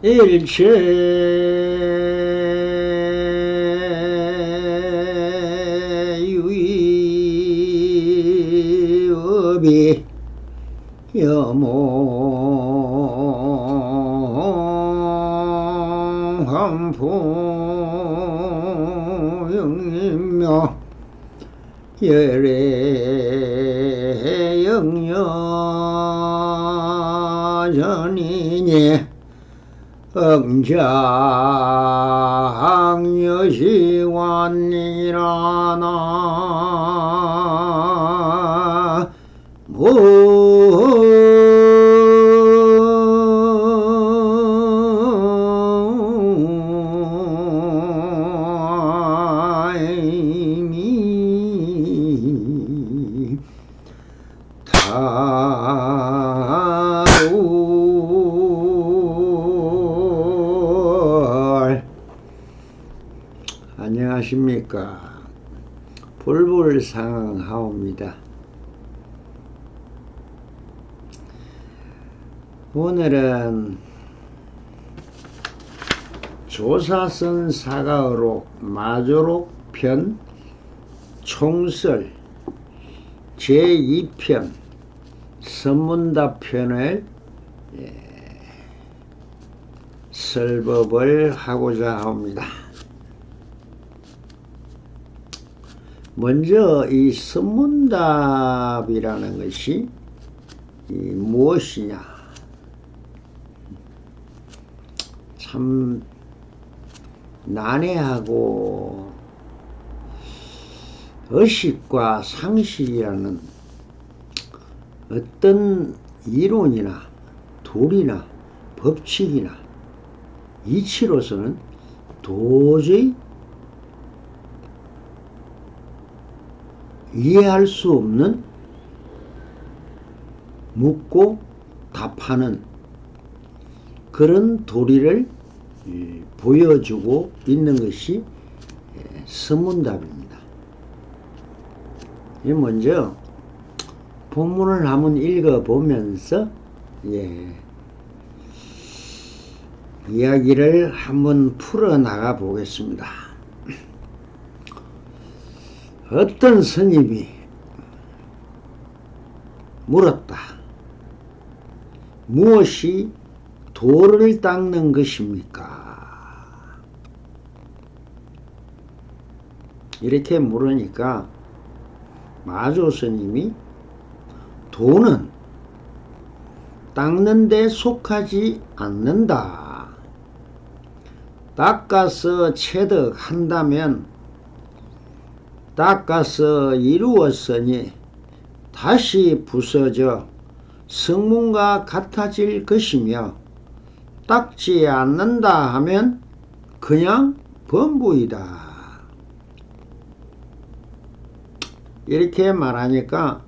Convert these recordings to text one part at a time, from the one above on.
일체유의업이 여몽한포영이며 열애영여전이니 응장여시완이라나 모이미 다울. 안녕하십니까. 불불상하옵니다. 오늘은 조사선 사가어록 마조록 편 총설 제2편 선문답 편을 설법을 하고자 합니다. 먼저 이 선문답이라는 것이 무엇이냐? 참 난해하고 의식과 상식이라는 어떤 이론이나 도리나 법칙이나 이치로서는 도저히 이해할 수 없는 묻고 답하는 그런 도리를 보여주고 있는 것이 선문답입니다. 먼저 본문을 한번 읽어보면서 이야기를 한번 풀어나가 보겠습니다. 어떤 스님이 물었다. 무엇이 돌을 닦는 것입니까? 이렇게 물으니까 마조 스님이 도는 닦는 데 속하지 않는다. 닦아서 체득한다면 닦아서 이루었으니 다시 부서져 성문과 같아질 것이며 닦지 않는다 하면 그냥 범부이다. 이렇게 말하니까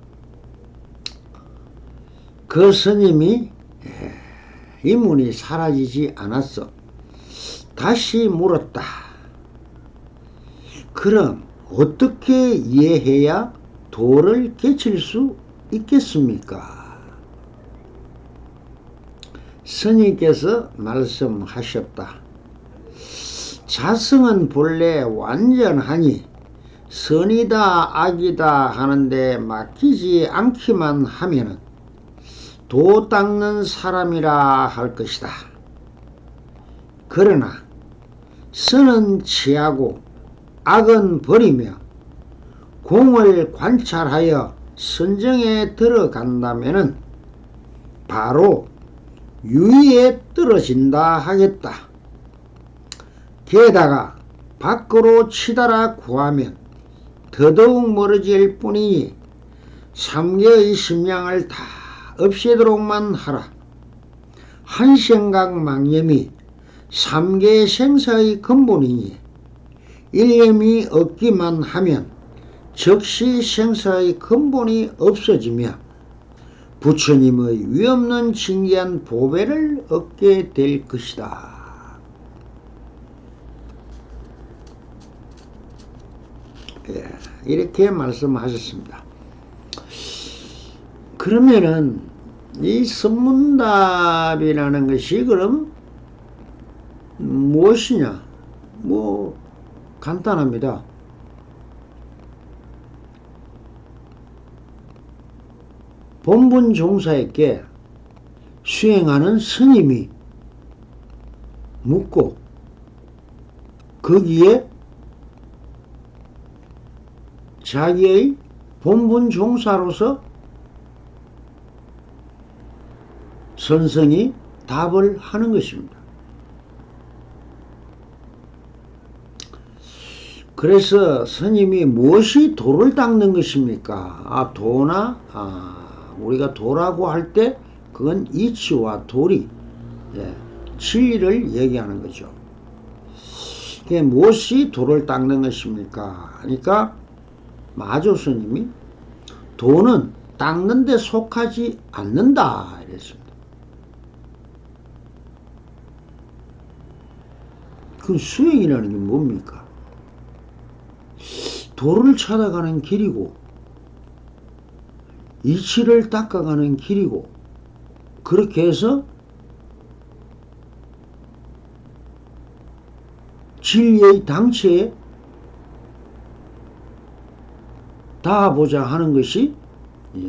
그 스님이 이 문이 사라지지 않았어. 다시 물었다. 그럼 어떻게 이해해야 도를 깨칠 수 있겠습니까? 스님께서 말씀하셨다. 자성은 본래 완전하니 선이다 악이다 하는데 맡기지 않기만 하면은 도 닦는 사람이라 할 것이다. 그러나 선은 취하고 악은 버리며 공을 관찰하여 선정에 들어간다면은 바로 유의에 떨어진다 하겠다. 게다가 밖으로 치달아 구하면 더더욱 멀어질 뿐이니 삼계의 심량을 다 없애도록만 하라. 한 생각 망념이 삼계 생사의 근본이니 일념이 없기만 하면 즉시 생사의 근본이 없어지며 부처님의 위없는 진귀한 보배를 얻게 될 것이다. 이렇게 말씀하셨습니다. 그러면은 이 선문답이라는 것이 그럼 무엇이냐? 간단합니다. 본분 종사에게 수행하는 스님이 묻고 거기에 자기의 본분 종사로서 선성이 답을 하는 것입니다. 그래서 스님이 무엇이 도를 닦는 것입니까? 우리가 도라고 할 때 그건 이치와 도리, 진리를 얘기하는 거죠. 그게 무엇이 도를 닦는 것입니까? 그러니까 마조 스님이 도는 닦는 데 속하지 않는다 이랬습니다. 그 수행이라는 게 뭡니까? 도를 찾아가는 길이고 이치를 닦아가는 길이고 그렇게 해서 진리의 당체에 닿아보자 하는 것이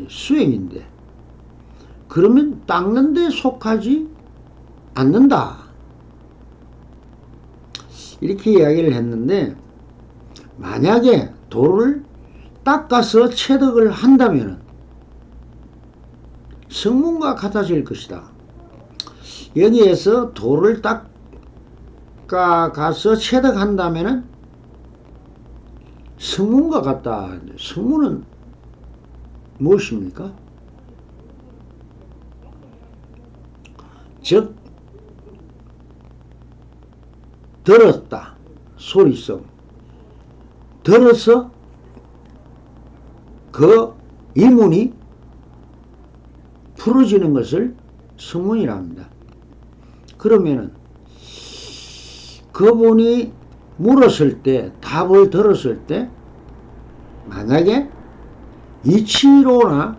수행인데 그러면 닦는 데 속하지 않는다 이렇게 이야기를 했는데 만약에 도를 닦아서 체득을 한다면 성문과 같아질 것이다. 여기에서 도를 닦아가서 체득한다면 성문과 같다. 성문은 무엇입니까? 즉 들었다. 소리성. 들어서 그 이문이 풀어지는 것을 성문이라 합니다. 그러면은 그분이 물었을 때 답을 들었을 때 만약에 이치로나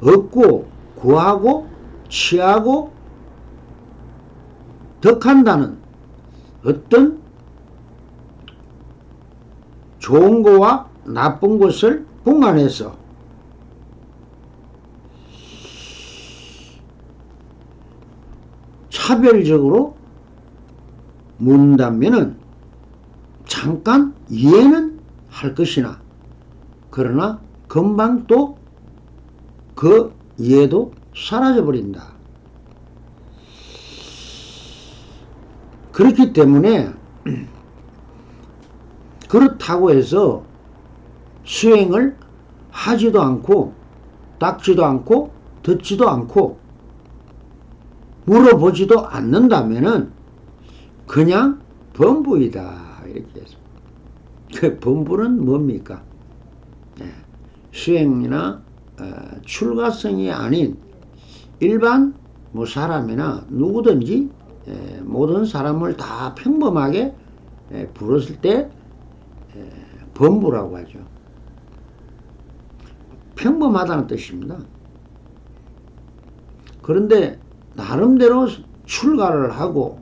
얻고 구하고 취하고 덕한다는 어떤 좋은 거와 나쁜 것을 분간해서 차별적으로 묻는다면은 잠깐 이해는 할 것이나 그러나 금방 또 그 이해도 사라져 버린다. 그렇기 때문에 그렇다고 해서 수행을 하지도 않고 닦지도 않고 듣지도 않고 물어보지도 않는다면은 그냥 범부이다 이렇게 해서 그 범부는 뭡니까? 수행이나 출가성이 아닌 일반 사람이나 누구든지 모든 사람을 다 평범하게 부르실 때 범부라고 하죠. 평범하다는 뜻입니다. 그런데 나름대로 출가를 하고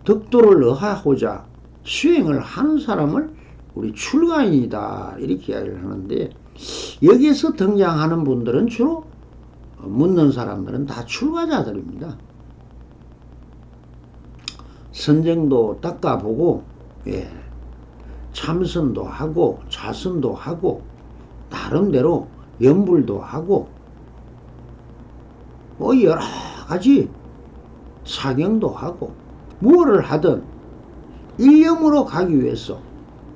덕도를 하고자 수행을 하는 사람을 우리 출가인이다 이렇게 이야기를 하는데 여기에서 등장하는 분들은 주로 묻는 사람들은 다 출가자들입니다. 선정도 닦아보고 참선도 하고 자선도 하고 나름대로 염불도 하고 여러 가지 사경도 하고 무엇을 하든 일념으로 가기 위해서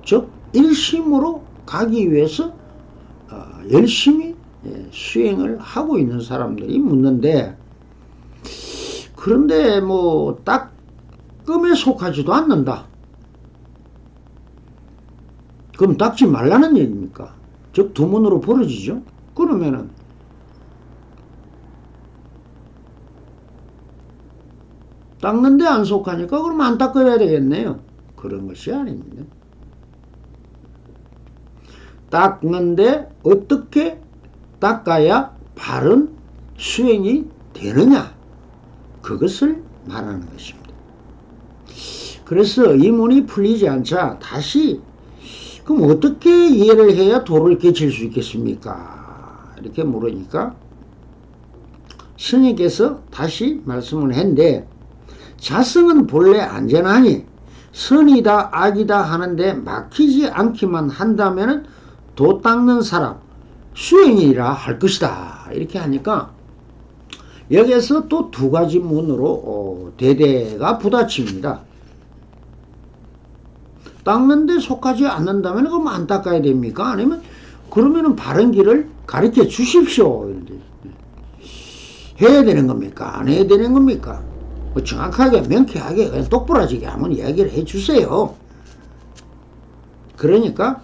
즉 일심으로 가기 위해서 열심히 수행을 하고 있는 사람들이 묻는데 그런데 닦음에 속하지도 않는다. 그럼 닦지 말라는 얘기입니까? 즉 두문으로 벌어지죠. 그러면은 닦는데 안 속하니까 그럼 안 닦아야 되겠네요. 그런 것이 아닙니다. 닦는데 어떻게 닦아야 바른 수행이 되느냐? 그것을 말하는 것입니다. 그래서 이 문이 풀리지 않자 다시 그럼 어떻게 이해를 해야 도를 깨칠 수 있겠습니까? 이렇게 물으니까 스님께서 다시 말씀을 했는데 자성은 본래 안전하니 선이다 악이다 하는데 막히지 않기만 한다면 도 닦는 사람 수행이라 할 것이다. 이렇게 하니까 여기에서 또 두 가지 문으로 대대가 부딪힙니다. 닦는데 속하지 않는다면 그럼 안 닦아야 됩니까? 아니면 그러면은 바른 길을 가르쳐 주십시오. 해야 되는 겁니까? 안 해야 되는 겁니까? 뭐 정확하게 명쾌하게 그냥 똑부러지게 한번 이야기를 해 주세요. 그러니까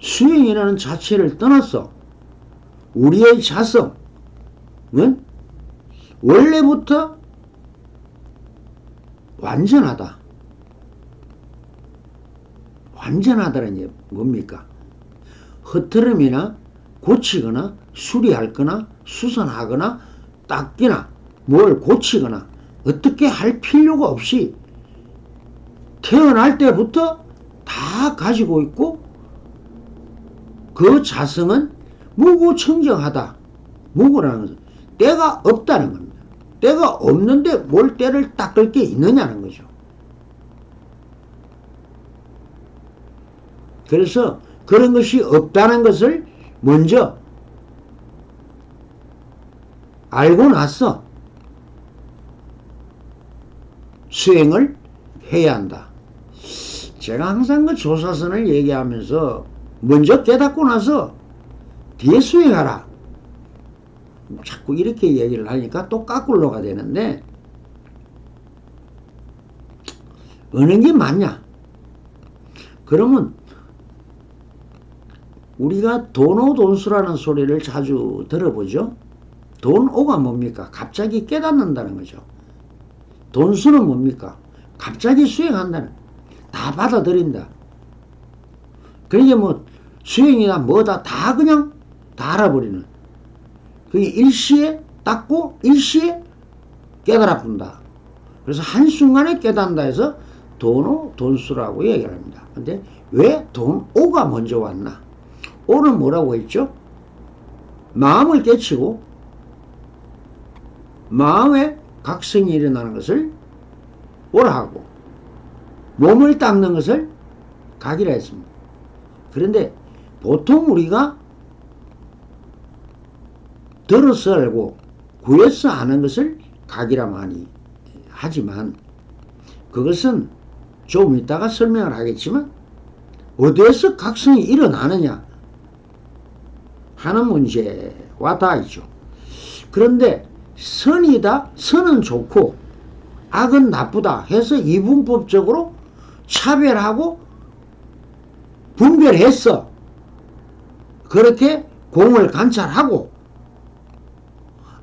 수행이라는 자체를 떠나서 우리의 자성은 원래부터 완전하다. 완전하다는 게 뭡니까? 흐트름이나 고치거나 수리할 거나 수선하거나 닦기나 뭘 고치거나 어떻게 할 필요가 없이 태어날 때부터 다 가지고 있고 그 자성은 무구청정하다. 무구라는 것은 때가 없다는 겁니다. 때가 없는데 뭘 때를 닦을 게 있느냐는 거죠. 그래서 그런 것이 없다는 것을 먼저 알고 나서 수행을 해야 한다. 제가 항상 그 조사선을 얘기하면서 먼저 깨닫고 나서 뒤에 수행하라. 자꾸 이렇게 얘기를 하니까 또 까꿀로가 되는데 어느 게 맞냐? 그러면 우리가 돈오돈수라는 소리를 자주 들어보죠. 돈오가 뭡니까? 갑자기 깨닫는다는 거죠. 돈수는 뭡니까? 갑자기 수행한다는, 다 받아들인다. 그러니까 뭐 수행이나 뭐다 다 그냥 다 알아버리는, 그게 일시에 닦고 일시에 깨달아 본다. 그래서 한순간에 깨닫는다 해서 돈오 돈수라고 얘기를 합니다. 근데 왜 돈오가 먼저 왔나? 오는 뭐라고 했죠? 마음을 깨치고 마음에 각성이 일어나는 것을 오라 하고 몸을 닦는 것을 각이라 했습니다. 그런데 보통 우리가 들어서 알고 구해서 아는 것을 각이라 많이 하지만 그것은 좀 이따가 설명을 하겠지만 어디에서 각성이 일어나느냐 하는 문제와 다이죠. 그런데 선이다, 선은 좋고 악은 나쁘다 해서 이분법적으로 차별하고 분별했어. 그렇게 공을 관찰하고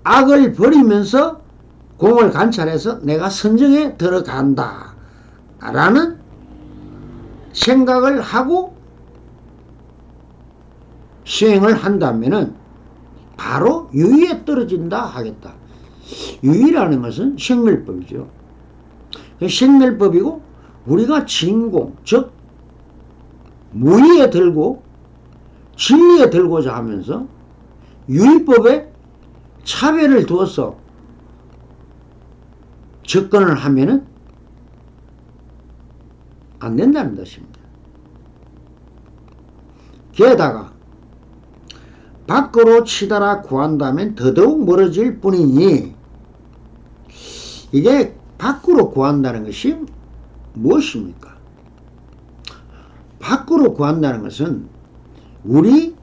악을 버리면서 공을 관찰해서 내가 선정에 들어간다 라는 생각을 하고 수행을 한다면은 바로 유의에 떨어진다 하겠다. 유의라는 것은 생멸법이죠. 생멸법이고 우리가 진공, 즉 무의에 들고 진리에 들고자 하면서 유의법에 차별을 두어서 접근을 하면은 안 된다는 것입니다. 게다가 밖으로 치달아 구한다면 더더욱 멀어질 뿐이니, 이게 밖으로 구한다는 것이 무엇입니까? 밖으로 구한다는 것은 우리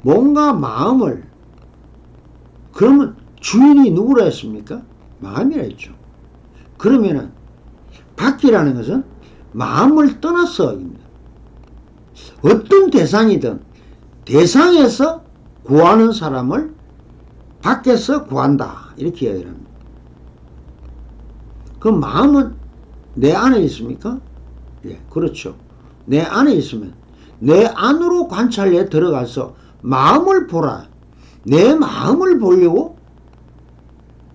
몸과 마음을, 그러면 주인이 누구라 했습니까? 마음이라 했죠. 그러면은 밖이라는 것은 마음을 떠나서입니다. 어떤 대상이든 대상에서 구하는 사람을 밖에서 구한다 이렇게 이야기를 합니다. 그 마음은 내 안에 있습니까? 예, 그렇죠. 내 안에 있으면 내 안으로 관찰에 들어가서 마음을 보라. 내 마음을 보려고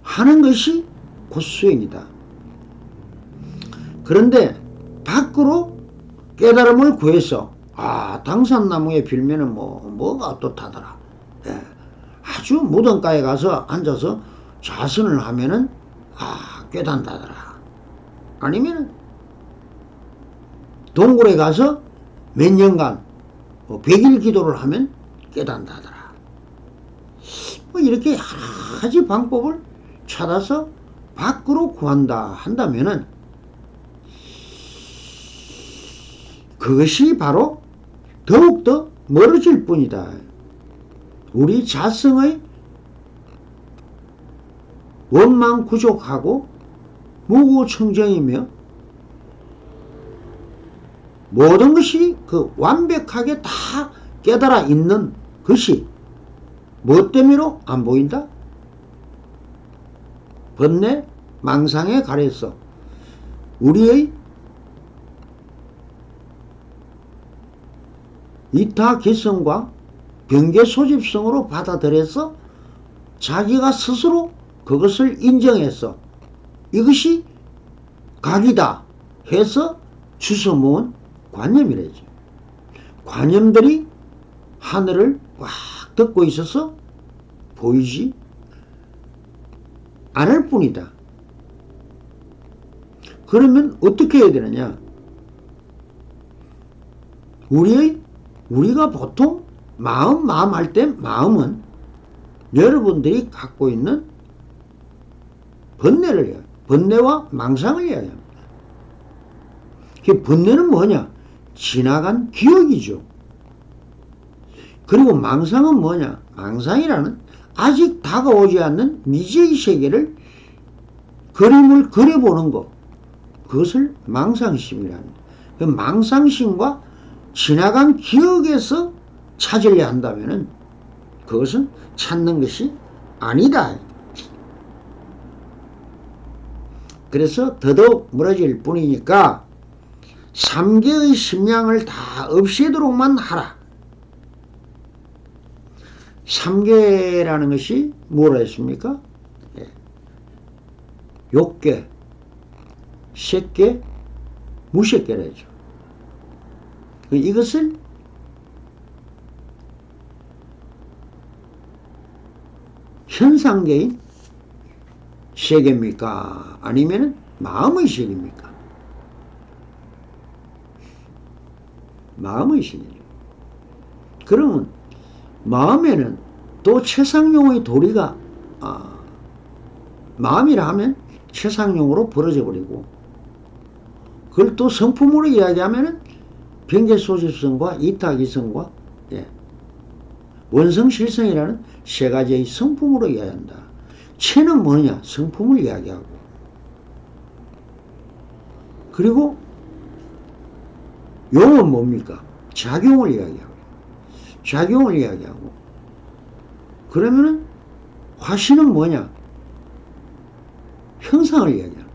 하는 것이 곧 수행이다. 그런데 밖으로 깨달음을 구해서 당산나무에 빌면은 뭐가 어떻다더라. 예, 아주 무덤가에 가서 앉아서 자선을 하면은 깨닫다더라. 아니면은 동굴에 가서 몇 년간 100일 기도를 하면 깨닫다더라. 이렇게 여러 가지 방법을 찾아서 밖으로 구한다 한다면은 그것이 바로 더욱더 멀어질 뿐이다. 우리 자성의 원망구족하고 무구청정이며 모든 것이 그 완벽하게 다 깨달아 있는 것이 무엇 때문으로 안 보인다? 번뇌 망상에 가려서 우리의 이타기성과 경계소집성으로 받아들여서 자기가 스스로 그것을 인정해서 이것이 각이다 해서 주워 모은 관념이래죠. 관념들이 하늘을 꽉 덮고 있어서 보이지 않을 뿐이다. 그러면 어떻게 해야 되느냐? 우리가 보통 마음 할 때 마음은 여러분들이 갖고 있는 번뇌와 망상을 이야기합니다. 그 번뇌는 뭐냐? 지나간 기억이죠. 그리고 망상은 뭐냐? 망상이라는 아직 다가오지 않는 미지의 세계를 그림을 그려보는 것, 그것을 망상심이라 합니다. 그 망상심과 지나간 기억에서 찾으려 한다면은 그것은 찾는 것이 아니다. 그래서 더더욱 멀어질 뿐이니까 삼계의 심량을 다 없애도록만 하라. 삼계라는 것이 뭐라 했습니까? 욕계, 색계, 무색계라죠. 이것을 현상계인 세계입니까? 아니면 마음의 세계입니까? 마음의 세계죠. 그러면 마음에는 또 최상용의 도리가 마음이라 하면 최상용으로 벌어져 버리고 그걸 또 성품으로 이야기하면은 병계소집성과 이타기성과 원성실성이라는 세 가지의 성품으로 이야기한다. 체는 뭐냐? 성품을 이야기하고 그리고 용은 뭡니까? 작용을 이야기하고 그러면은 화신은 뭐냐? 형상을 이야기하는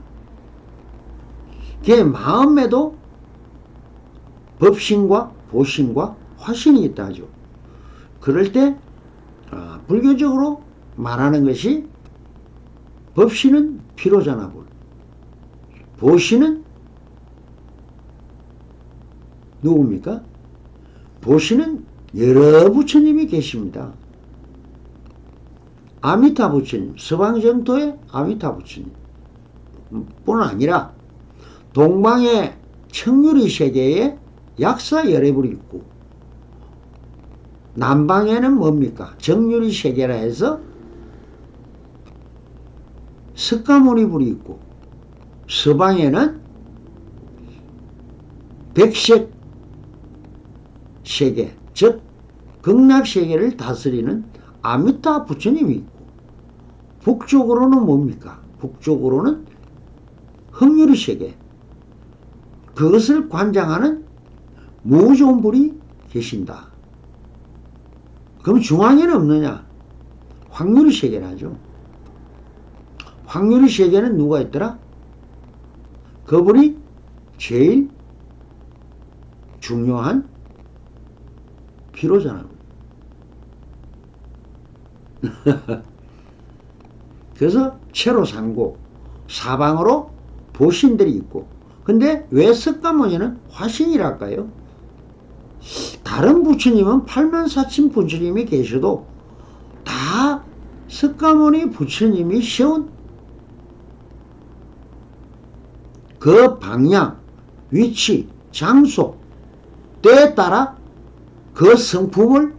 걔 마음에도 법신과 보신과 화신이 있다 하죠. 그럴 때 불교적으로 말하는 것이 법신은 피로자나불, 보신은 누굽니까? 보신은 여러 부처님이 계십니다. 아미타 부처님, 서방정토의 아미타 부처님 뿐 아니라 동방의 청유리 세계에 약사 11불이 있고 남방에는 뭡니까? 정유리 세계라 해서 석가모니불이 있고 서방에는 백색 세계, 즉 극락세계를 다스리는 아미타 부처님이 있고 북쪽으로는 뭡니까? 북쪽으로는 흑유리 세계, 그것을 관장하는 무존불이 계신다. 그럼 중앙에는 없느냐? 황유리 세계라죠. 황유리 세계는 누가 있더라? 그분이 제일 중요한 피로자나불. 그래서 채로 삼고 사방으로 보신들이 있고, 근데 왜 석가모니는 화신이랄까요? 다른 부처님은 84친 부처님이 계셔도 다 석가모니 부처님이 세운 그 방향, 위치, 장소, 때에 따라 그 성품을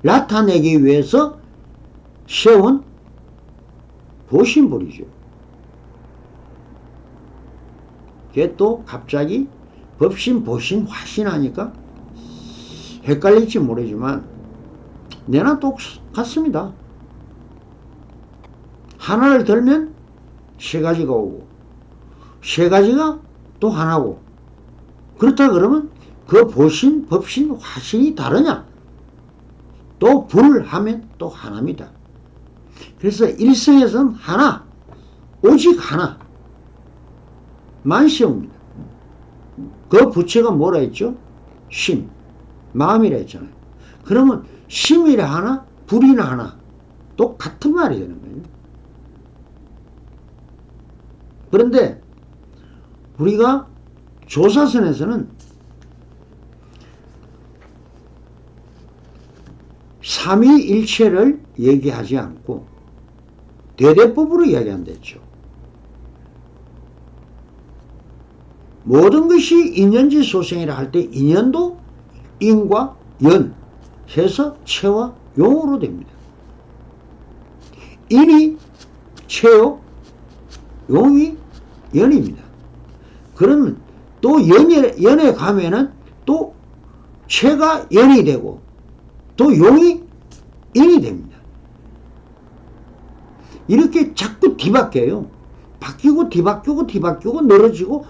나타내기 위해서 세운 보신불이죠. 그게 또 갑자기 법신, 보신, 화신 하니까 헷갈릴지 모르지만 내나 똑같습니다. 하나를 들면 세 가지가 오고 세 가지가 또 하나고, 그렇다 그러면 그 보신, 법신, 화신이 다르냐? 또 불 하면 또 하나입니다. 그래서 일성에서는 하나, 오직 하나 만세옵니다. 그 부처가 뭐라 했죠? 심, 마음이라 했잖아요. 그러면 심이라 하나, 불이나 하나 똑같은 말이 되는 거예요. 그런데 우리가 조사선에서는 삼위일체를 얘기하지 않고 대대법으로 이야기한댔죠. 모든 것이 인연지 소생이라 할 때 인연도 인과 연 해서 체와 용으로 됩니다. 인이 체요, 용이 연입니다. 그러면 또 연에 가면은 또 체가 연이 되고 또 용이 인이 됩니다. 이렇게 자꾸 뒤바뀌어요. 바뀌고 뒤바뀌고 뒤바뀌고 늘어지고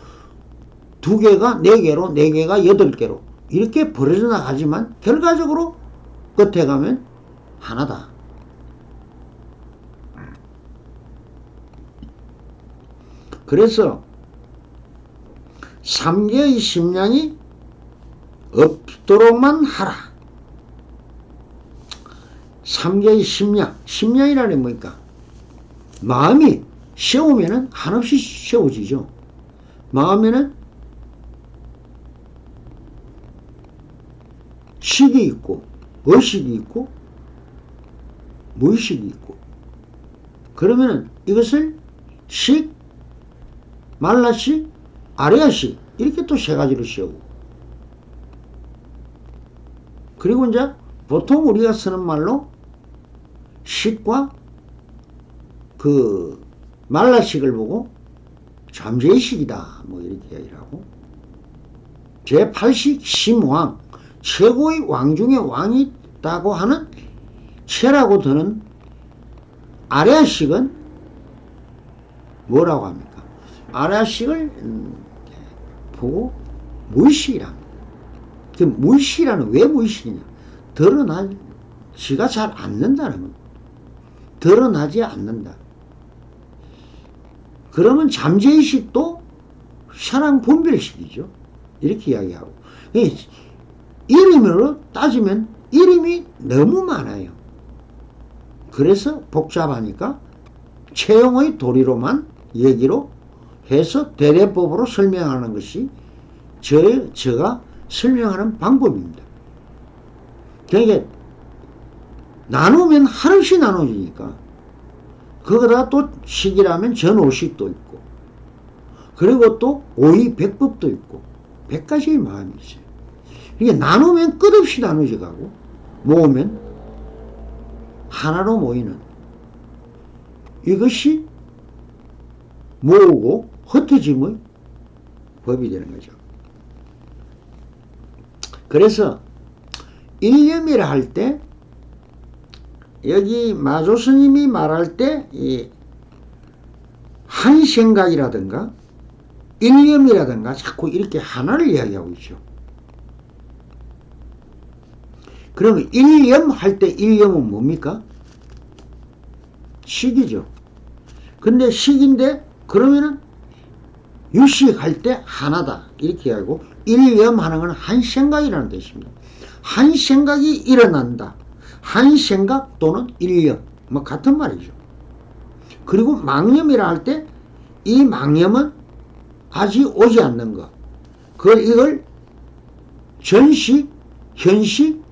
두 개가 네 개로, 네 개가 여덟 개로 이렇게 벌어져 나가지만 결과적으로 끝에 가면 하나다. 그래서 삼계의 심량이 없도록만 하라. 삼계의 심량, 심량이라는 게 뭐니까? 마음이 세우면은 한없이 세워지죠. 마음에는 식이 있고 의식이 있고 무의식이 있고, 그러면은 이것을 식, 말라식, 아래아식 이렇게 또 세 가지로 세우고, 그리고 이제 보통 우리가 쓰는 말로 식과 그 말라식을 보고 잠재의식이다 뭐 이렇게 이야기를 하고, 제8식 심왕, 최고의 왕 중에 왕이 있다고 하는 체라고 드는 아래아식은 뭐라고 합니까? 아래아식을 보고 무의식이라 합니다. 그 무의식이라는 왜 무의식이냐? 드러나지가 잘 않는다는 겁니다. 드러나지 않는다. 그러면 잠재의식도 사랑 분별식이죠. 이렇게 이야기하고, 이름으로 따지면 이름이 너무 많아요. 그래서 복잡하니까 채용의 도리로만 얘기로 해서 대대법으로 설명하는 것이 제가 설명하는 방법입니다. 그러니까 나누면 한없이 나눠지니까, 거기다가 또 식이라면 전오식도 있고, 그리고 또 오이백법도 있고 100가지의 마음이 있어요. 이게 나누면 끝없이 나눠져 가고 모으면 하나로 모이는, 이것이 모으고 흩어짐의 법이 되는 거죠. 그래서 일념이라 할 때 여기 마조 스님이 말할 때 한 생각이라든가 일념이라든가 자꾸 이렇게 하나를 이야기하고 있죠. 그러면 일념 할 때 일념은 뭡니까? 식이죠. 근데 식인데 그러면은 유식할 때 하나다 이렇게 하고, 일념하는 건 한 생각이라는 뜻입니다. 한 생각이 일어난다, 한 생각 또는 일념, 뭐 같은 말이죠. 그리고 망념이라 할 때 이 망념은 아직 오지 않는 것. 이걸 전식, 현식,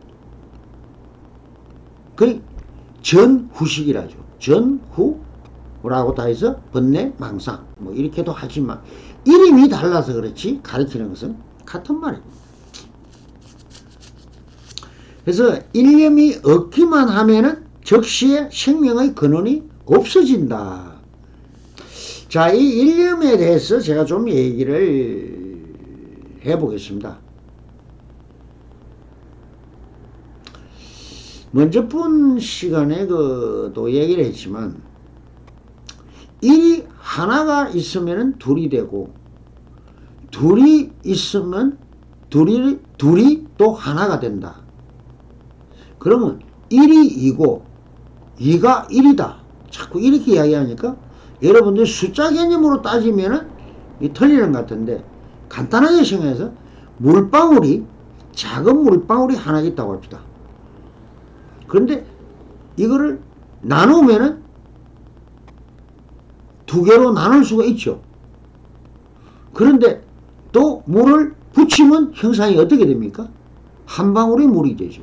전후식이라죠. 전후라고 다 해서 번뇌, 망상 뭐 이렇게도 하지만 이름이 달라서 그렇지 가르치는 것은 같은 말입니다. 그래서 일념이 없기만 하면은 적시에 생명의 근원이 없어진다. 자, 이 일념에 대해서 제가 좀 얘기를 해보겠습니다. 먼저 본 시간에 또 얘기를 했지만, 일이 하나가 있으면 둘이 되고, 둘이 있으면 둘이 또 하나가 된다. 그러면 1이 2고 2가 1이다. 자꾸 이렇게 이야기하니까 여러분들 숫자 개념으로 따지면은 틀리는 것 같은데, 간단하게 생각해서 물방울이, 작은 물방울이 하나 있다고 합시다. 그런데 이거를 나누면은 두 개로 나눌 수가 있죠. 그런데 또 물을 붙이면 형상이 어떻게 됩니까? 한 방울이 물이 되죠.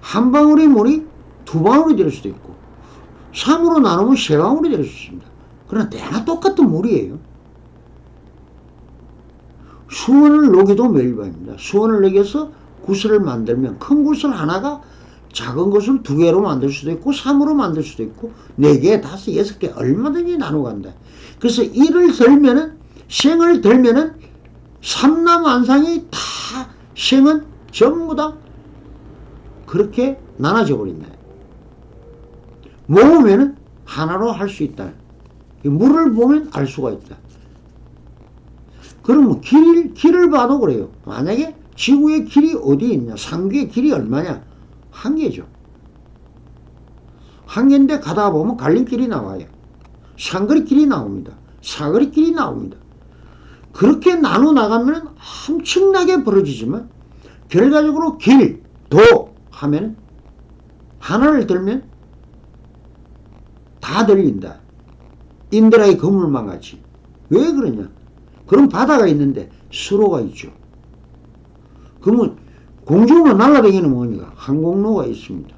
한 방울이 물이 두 방울이 될 수도 있고, 3으로 나누면 세 방울이 될 수 있습니다. 그러나 대나 똑같은 물이에요. 수원을 녹여도 멸반입니다. 수원을 녹여서 구슬을 만들면 큰 구슬 하나가 작은 것을 두 개로 만들 수도 있고 3으로 만들 수도 있고 4개, 5, 6개 얼마든지 나눠간다. 그래서 일을 들면은, 생을 들면은 삼남완상이 다, 생은 전부 다 그렇게 나눠져 버린다. 모으면은 하나로 할 수 있다. 물을 보면 알 수가 있다. 그러면 길을 봐도 그래요. 만약에 지구의 길이 어디 있냐? 상규의 길이 얼마냐? 한 개죠. 한 개인데 가다가 보면 갈림길이 나와요. 상거리길이 나옵니다. 사거리길이 나옵니다. 그렇게 나눠 나가면 엄청나게 벌어지지만, 결과적으로 길, 도 하면 하나를 들면 다 들린다. 인드라의 그물망 같이. 왜 그러냐? 그럼 바다가 있는데 수로가 있죠. 그러면 공중으로 날아다니는 뭐니까? 항공로가 있습니다.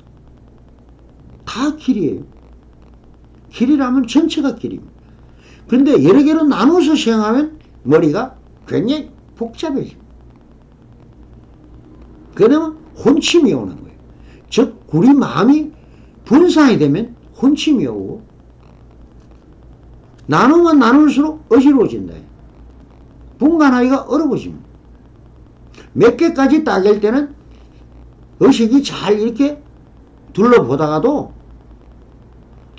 다 길이에요. 길이라면 전체가 길입니다. 그런데 여러 개로 나눠서 생각하면 머리가 굉장히 복잡해집니다. 그러면 혼침이 오는 거예요. 즉 우리 마음이 분산이 되면 혼침이 오고, 나누면 나눌수록 어지러워진다. 분간하기가 어려워집니다. 몇 개까지 따질 때는 의식이 잘 이렇게 둘러보다가도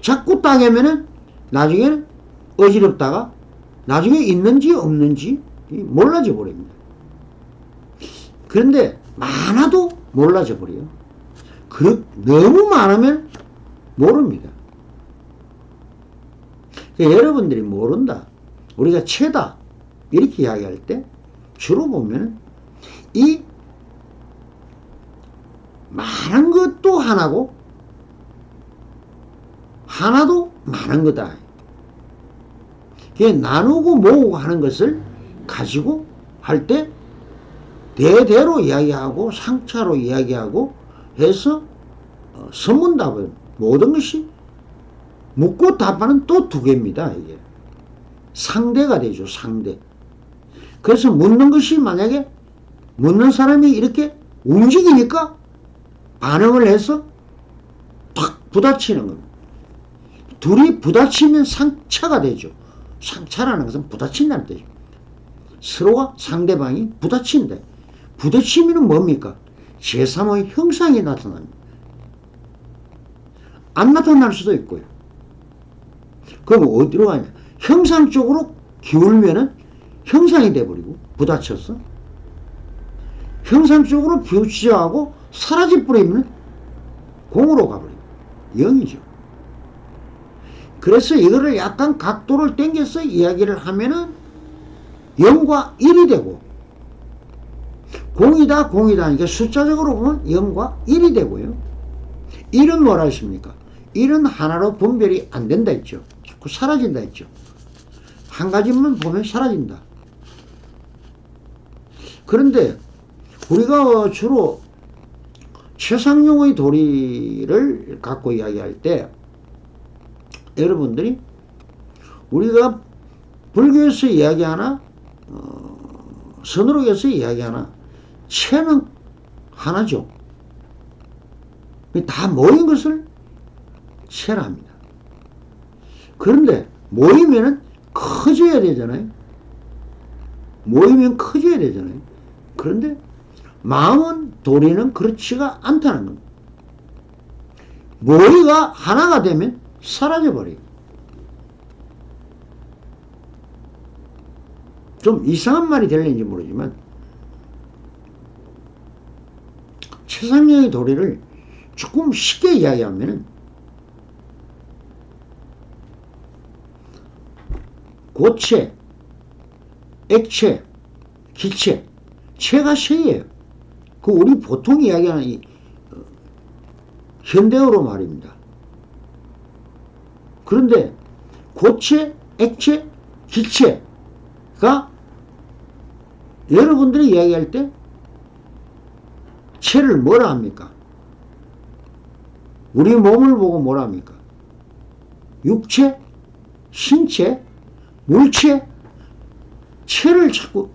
자꾸 따개면은 나중에는 어지럽다가 나중에 있는지 없는지 몰라져 버립니다. 그런데 많아도 몰라져 버려요. 너무 많으면 모릅니다. 그러니까 여러분들이 모른다, 우리가 채다 이렇게 이야기할 때 주로 보면 이 많은 것도 하나고 하나도 많은 거다. 나누고 모으고 하는 것을 가지고 할 때 대대로 이야기하고 상차로 이야기하고 해서 선문답은 모든 것이 묻고 답하는 또 두 개입니다. 이게 상대가 되죠. 상대. 그래서 묻는 것이, 만약에 묻는 사람이 이렇게 움직이니까 반응을 해서 탁 부딪히는 겁니다. 둘이 부딪히면 상차가 되죠. 상차라는 것은 부딪힌다는 뜻이죠. 서로가, 상대방이 부딪힌다. 부딪히면 뭡니까? 제3의 형상이 나타납니다. 안 나타날 수도 있고요. 그럼 어디로 가냐? 형상 쪽으로 기울면은 형상이 돼버리고, 부딪혀서 형상 쪽으로 비우치하고 사라져버리면 공으로 가버려요. 영이죠. 그래서 이거를 약간 각도를 당겨서 이야기를 하면은 0과 1이 되고, 공이다, 공이다. 그러니까 숫자적으로 보면 0과 1이 되고요. 일은 뭐라 했습니까? 일은 하나로 분별이 안 된다 했죠. 자꾸 사라진다 했죠. 한 가지만 보면 사라진다. 그런데 우리가 주로 최상용의 도리를 갖고 이야기할 때 여러분들이 우리가 불교에서 이야기하나 선으로에서 이야기하나 체는 하나죠. 다 모인 것을 체라 합니다. 그런데 모이면은 커져야 되잖아요. 모이면 커져야 되잖아요. 그런데 마음은 도리는 그렇지가 않다는 겁니다. 모이가 하나가 되면 사라져버려요. 좀 이상한 말이 될는지 모르지만 최상용의 도리를 조금 쉽게 이야기하면 고체, 액체, 기체, 체가 세예요. 그 우리 보통 이야기하는 이 현대어로 말입니다. 그런데 고체, 액체, 기체가 여러분들이 이야기할 때 체를 뭐라 합니까? 우리 몸을 보고 뭐라 합니까? 육체, 신체, 물체, 체를 자꾸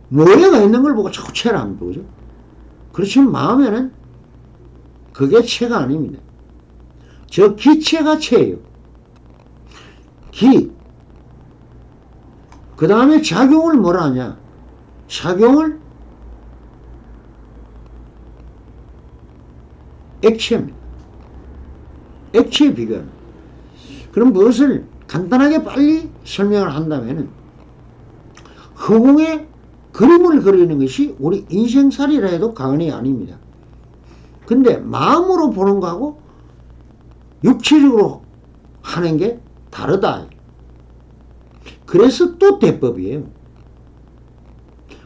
모래가 있는 걸 보고 자꾸 체를 합니다. 그죠? 그렇지만 마음에는 그게 체가 아닙니다. 저 기체가 체예요. 기. 그 다음에 작용을 뭐라 하냐? 작용을 액체입니다. 액체에 비교합니다. 그럼 무엇을 간단하게 빨리 설명을 한다면은 허공에 그림을 그리는 것이 우리 인생살이라 해도 과언이 아닙니다. 근데 마음으로 보는 거하고 육체적으로 하는 게 다르다. 그래서 또 대법이에요.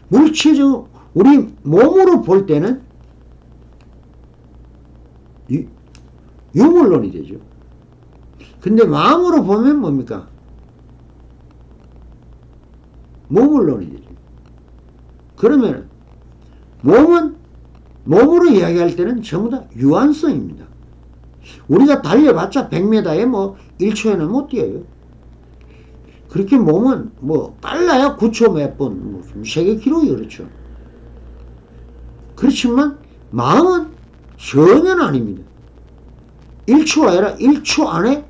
물체적 우리 몸으로 볼 때는 유물론이 되죠. 근데 마음으로 보면 뭡니까? 모물론이 되죠. 그러면 몸은 몸으로 이야기할 때는 전부 다 유한성입니다. 우리가 달려봤자 100m에 뭐 1초에는 못 뛰어요. 그렇게 몸은 뭐 빨라야 9초 몇 분, 뭐 세계 기록이 그렇죠. 그렇지만 마음은 전혀 아닙니다. 1초 아니라 1초 안에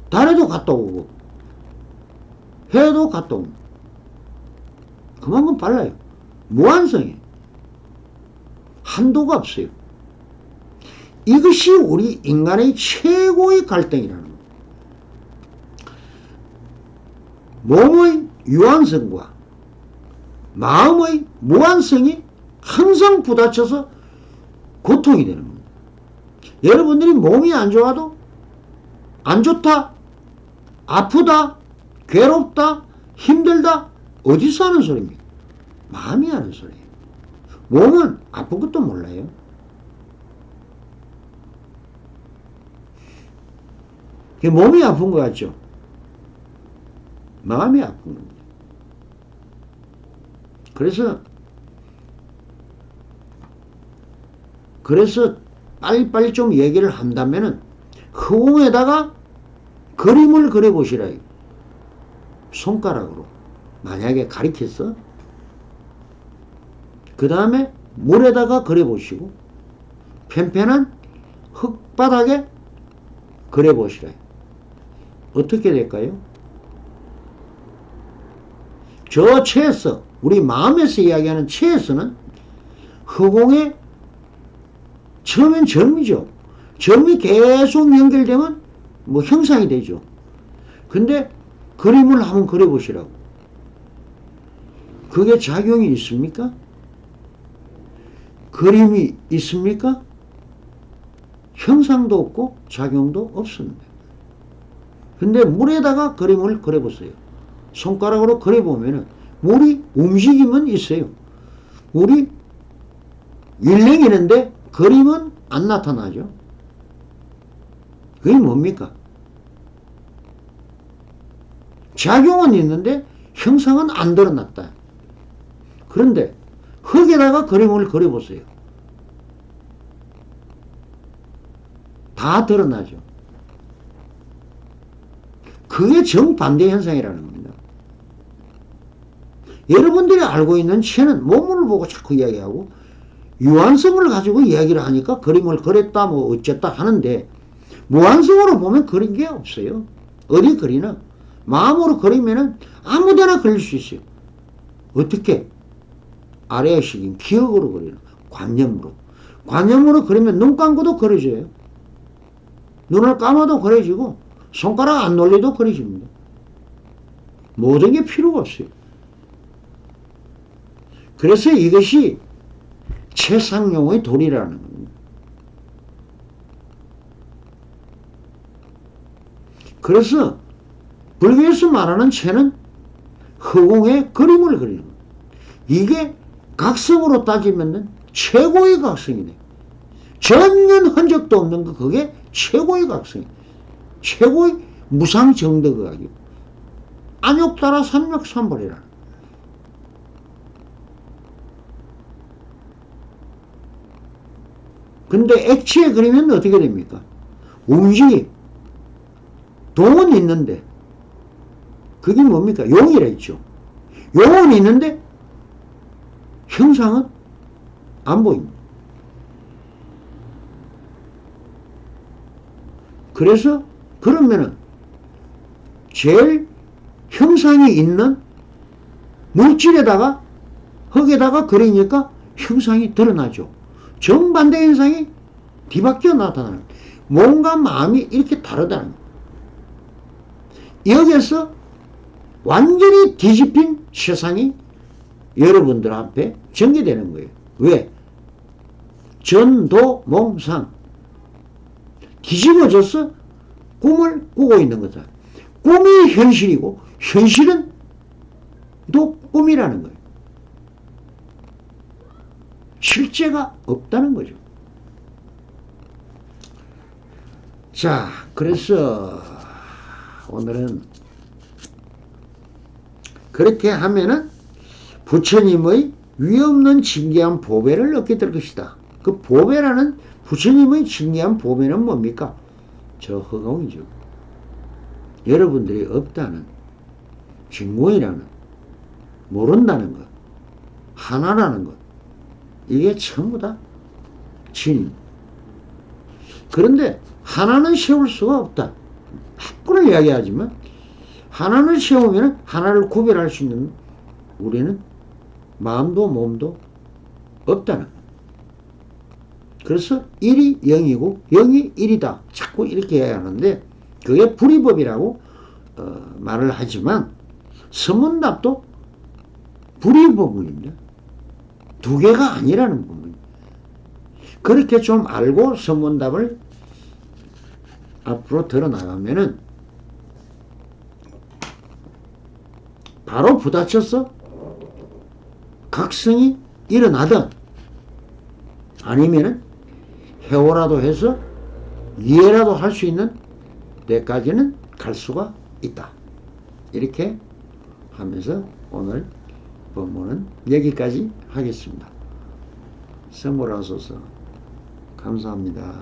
달에도 갔다 오고 해도 갔다 옵니다. 그만큼 빨라요. 무한성이에요. 한도가 없어요. 이것이 우리 인간의 최고의 갈등이라는 겁니다. 몸의 유한성과 마음의 무한성이 항상 부딪혀서 고통이 되는 겁니다. 여러분들이 몸이 안 좋아도 안 좋다, 아프다, 괴롭다, 힘들다, 어디서 하는 소리입니까? 마음이 하는 소리예요. 몸은 아픈 것도 몰라요. 몸이 아픈 것 같죠? 마음이 아픈 겁니다. 그래서 빨리빨리 좀 얘기를 한다면은 허공에다가 그림을 그려보시라. 손가락으로. 만약에 가리켰어? 그 다음에 물에다가 그려보시고 편편한 흙바닥에 그려보시라. 어떻게 될까요? 저 체에서, 우리 마음에서 이야기하는 체에서는 허공에 처음엔 점이죠. 점이 계속 연결되면 뭐 형상이 되죠. 근데 그림을 한번 그려보시라고. 그게 작용이 있습니까? 그림이 있습니까? 형상도 없고 작용도 없습니다. 근데 물에다가 그림을 그려보세요. 손가락으로 그려보면은 물이 움직임은 있어요. 물이 일렁이는데 그림은 안 나타나죠. 그게 뭡니까? 작용은 있는데 형상은 안 드러났다. 그런데 흙에다가 그림을 그려보세요. 다 드러나죠. 그게 정반대 현상이라는 겁니다. 여러분들이 알고 있는 체는 몸을 보고 자꾸 이야기하고 유한성을 가지고 이야기를 하니까 그림을 그렸다 뭐 어쨌다 하는데 무한성으로 보면 그린 게 없어요. 어디 그리나? 마음으로 그리면은 아무데나 그릴 수 있어요. 어떻게? 아래의식인 기억으로 그리는 관념으로. 관념으로 그리면 눈 감고도 그려져요. 눈을 감아도 그려지고 손가락 안 놀려도 그려집니다. 모든 게 필요가 없어요. 그래서 이것이 최상용의 도리라는 겁니다. 그래서 불교에서 말하는 체는 허공에 그림을 그리는 겁니다. 이게 각성으로 따지면 최고의 각성이네. 전혀 흔적도 없는 거 그게 최고의 각성이에요. 최고의 무상정덕의학이요. 안욕따라 삼력삼벌이라는. 근데 액체에 그리면 어떻게 됩니까? 움직임. 동은 있는데 그게 뭡니까? 용이라 했죠. 용은 있는데 형상은 안 보입니다. 그래서 그러면은 제일 형상이 있는 물질에다가 흙에다가 그리니까 형상이 드러나죠. 정반대 현상이 뒤바뀌어 나타나는 거예요. 몸과 마음이 이렇게 다르다는 거예요. 여기서 완전히 뒤집힌 세상이 여러분들 앞에 전개되는 거예요. 왜? 전도몽상. 뒤집어져서 꿈을 꾸고 있는 거다. 꿈이 현실이고 현실은 또 꿈이라는 거예요. 실제가 없다는 거죠. 자, 그래서 오늘은 그렇게 하면은 부처님의 위없는 진귀한 보배를 얻게 될 것이다. 그 보배라는 부처님의 진귀한 보배는 뭡니까? 저 허공이죠. 여러분들이 없다는, 진공이라는, 모른다는 것, 하나라는 것, 이게 전부 다 진. 그런데 하나는 세울 수가 없다. 학구를 이야기하지만 하나를 세우면 하나를 구별할 수 있는 우리는 마음도 몸도 없다는 거예요. 그래서 1이 0이고 0이 1이다. 자꾸 이렇게 해야 하는데 그게 불이법이라고 말을 하지만 서문답도 불이법문입니다. 두 개가 아니라는 부분. 그렇게 좀 알고 서문답을 앞으로 들어나가면은 바로 부딪혀서 각성이 일어나든 아니면은 해오라도 해서 이해라도 할 수 있는 데까지는 갈 수가 있다. 이렇게 하면서 오늘 법문은 여기까지 하겠습니다. 선물하소서 감사합니다.